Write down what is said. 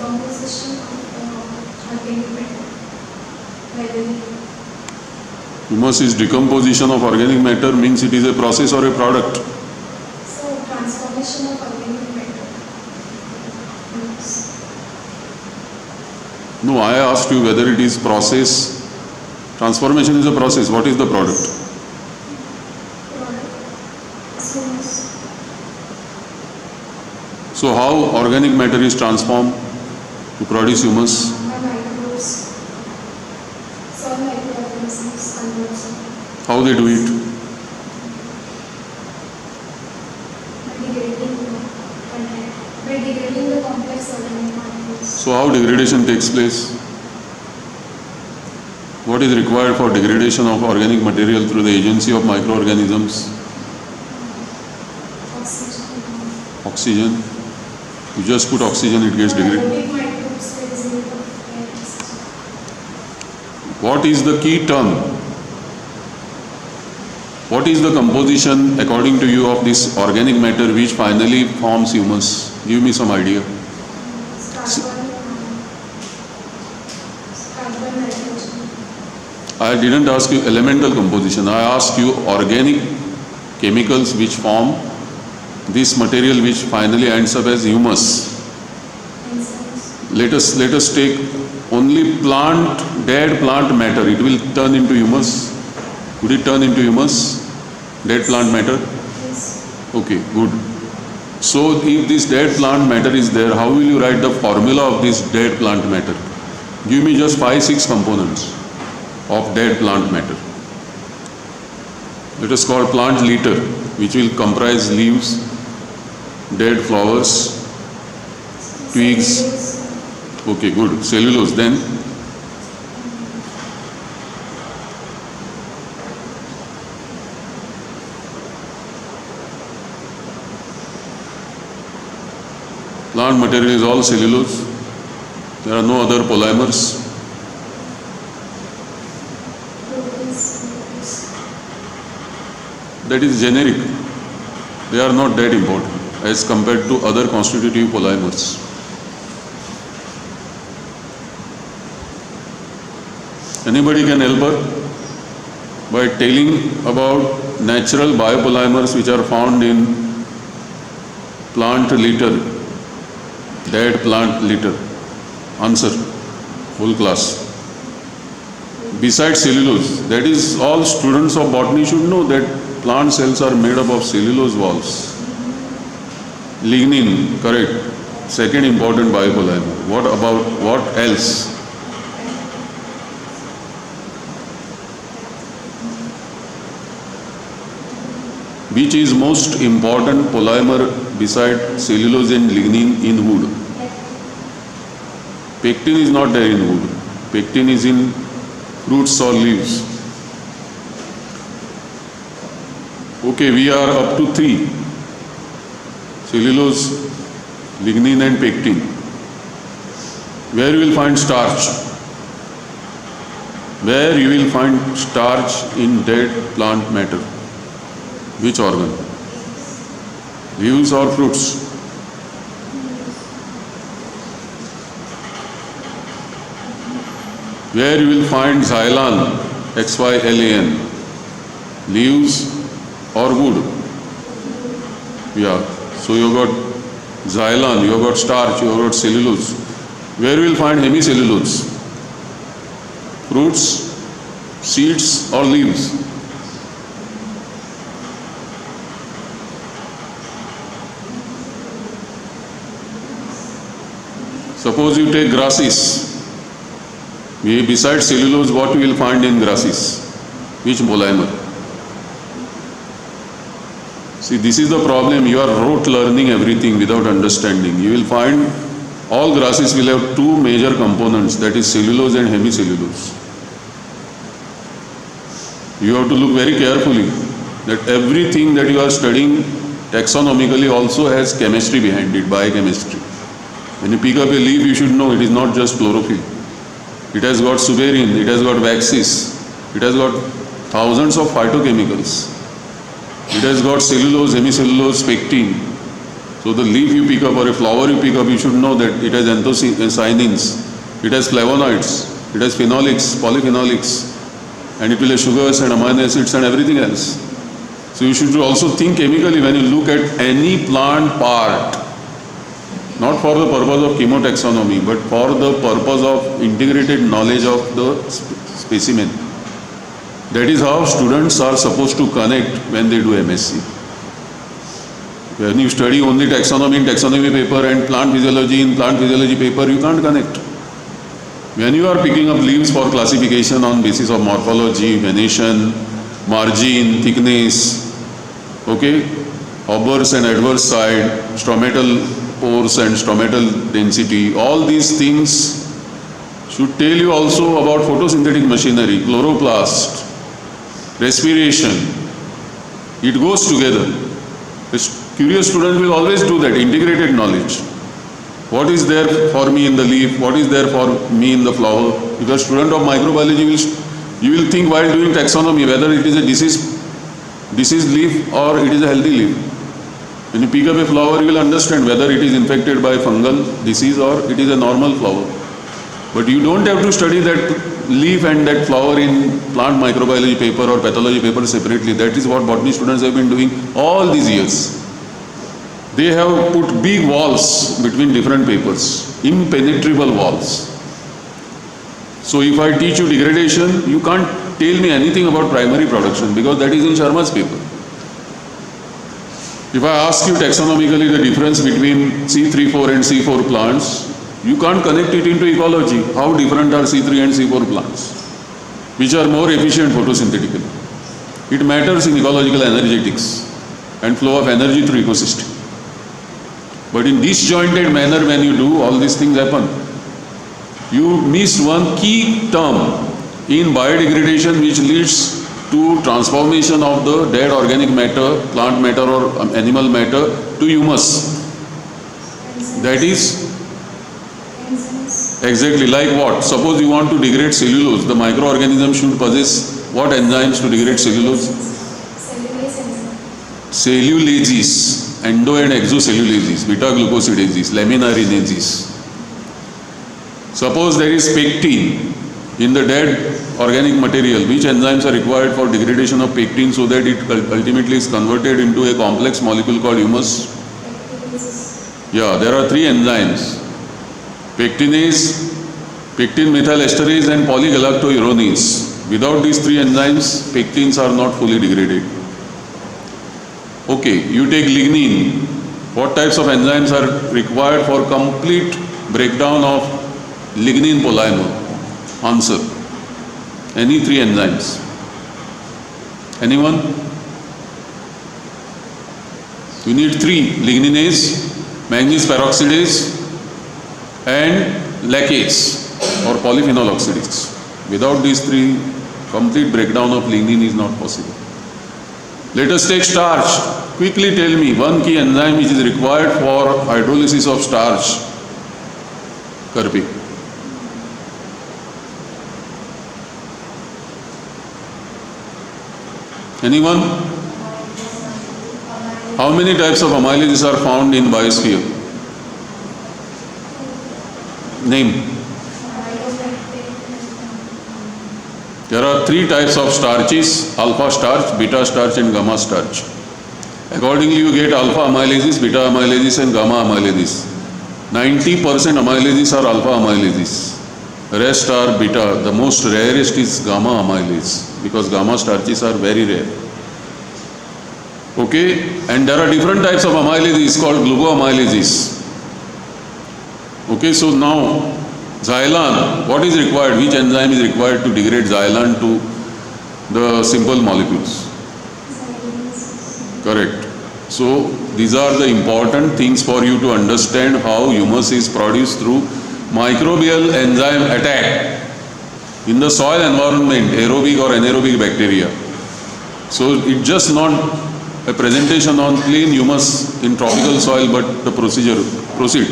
decomposition of organic matter. Humus is decomposition of organic matter, means it is a process or a product. So transformation of organic matter. No, I asked you whether it is process. Transformation is a process. What is the product? So how organic matter is transformed to produce humus? How they do it? By degrading the complex organic particles. So how degradation takes place? What is required for degradation of organic material through the agency of microorganisms? Oxygen. You just put oxygen, it gets degraded. What is the key term? What is the composition, according to you, of this organic matter which finally forms humus? Give me some idea. I didn't ask you elemental composition. I asked you organic chemicals which form this material which finally ends up as humus. Let us take only dead plant matter. It will turn into humus. Would it turn into humus? Dead plant matter? Okay, good. So if this dead plant matter is there, how will you write the formula of this dead plant matter? Give me just 5-6 components of dead plant matter. Let us call plant litter, which will comprise leaves, dead flowers, twigs. Okay, good. Cellulose. Then plant material is all cellulose. There are no other polymers. That is generic. They are not that important as compared to other constitutive polymers. Anybody can help her by telling about natural biopolymers which are found in plant litter, dead plant litter. Answer, full class. Besides cellulose, that is all students of botany should know that plant cells are made up of cellulose walls. Lignin, correct. Second important biopolymer. What else? Which is most important polymer beside cellulose and lignin in wood? Pectin is not there in wood. Pectin is in fruits or leaves. Okay, we are up to 3. Cellulose, lignin and pectin. Where you will find starch? Where you will find starch in dead plant matter? Which organ? Leaves or fruits? Where you will find xylan, XYLAN? Leaves or wood? Yeah. So you have got xylan, you have got starch, you have got cellulose. Where you will find hemicellulose? Fruits, seeds or leaves? Suppose you take grasses. Besides cellulose, what you will find in grasses? Which polymer? See, this is the problem. You are rote learning everything without understanding. You will find all grasses will have 2 major components, that is cellulose and hemicellulose. You have to look very carefully that everything that you are studying taxonomically also has chemistry behind it, biochemistry. When you pick up a leaf, you should know it is not just chlorophyll. It has got suberin, it has got waxes, it has got thousands of phytochemicals. It has got cellulose, hemicellulose, pectin. So the leaf you pick up or a flower you pick up, you should know that it has anthocyanins, it has flavonoids, it has phenolics, polyphenolics, and it will have sugars and amino acids and everything else. So you should also think chemically when you look at any plant part, not for the purpose of chemotaxonomy, but for the purpose of integrated knowledge of the specimen. That is how students are supposed to connect when they do MSc. When you study only taxonomy in taxonomy paper and plant physiology in plant physiology paper, you can't connect. When you are picking up leaves for classification on basis of morphology, venation, margin, thickness, okay, obverse and adverse side, stromatal pores and stromatal density, all these things should tell you also about photosynthetic machinery, chloroplast, respiration. It goes together. A curious student will always do that, integrated knowledge. What is there for me in the leaf? What is there for me in the flower? If a student of microbiology, you will think while doing taxonomy whether it is a diseased leaf or it is a healthy leaf. When you pick up a flower, you will understand whether it is infected by fungal disease or it is a normal flower. But you don't have to study that leaf and that flower in plant microbiology paper or pathology paper separately. That is what botany students have been doing all these years. They have put big walls between different papers, impenetrable walls. So if I teach you degradation, you can't tell me anything about primary production because that is in Sharma's paper. If I ask you taxonomically the difference between C3,4 and C4 plants, you can't connect it into ecology. How different are C3 and C4 plants, which are more efficient photosynthetically. It matters in ecological energetics and flow of energy through ecosystem. But in disjointed manner, when you do, all these things happen. You missed one key term in biodegradation which leads to transformation of the dead organic matter, plant matter or animal matter to humus. That is exactly like what? Suppose you want to degrade cellulose, the microorganism should possess what enzymes to degrade cellulose? Cellulases. Endo and exocellulases, beta-glucosidases, laminarinases. Suppose there is pectin in the dead organic material. Which enzymes are required for degradation of pectin so that it ultimately is converted into a complex molecule called humus? Yeah, there are 3 enzymes. Pectinase, pectin methylesterase and polygalactouronase. Without these 3 enzymes, pectins are not fully degraded. Okay, you take lignin. What types of enzymes are required for complete breakdown of lignin polymer? Answer. Any 3 enzymes. Anyone? You need 3. Ligninase, manganese peroxidase and lacase or polyphenol oxidase. Without these 3, complete breakdown of lignin is not possible. Let us take starch. Quickly tell me one key enzyme which is required for hydrolysis of starch. Karpi. Anyone? How many types of amylases are found in biosphere? Name. There are 3 types of starches: alpha starch, beta starch and gamma starch. Accordingly, you get alpha amylases, beta amylases and gamma amylases. 90% amylases are alpha amylases. Rest are beta. The most rarest is gamma amylase because gamma starches are very rare. Okay, and there are different types of amylases called glucoamylases. Okay, so now xylan, what is required? Which enzyme is required to degrade xylan to the simple molecules? Correct. So these are the important things for you to understand how humus is produced through microbial enzyme attack in the soil environment, aerobic or anaerobic bacteria. So it's just not a presentation on plain humus in tropical soil, but the procedure. Proceed.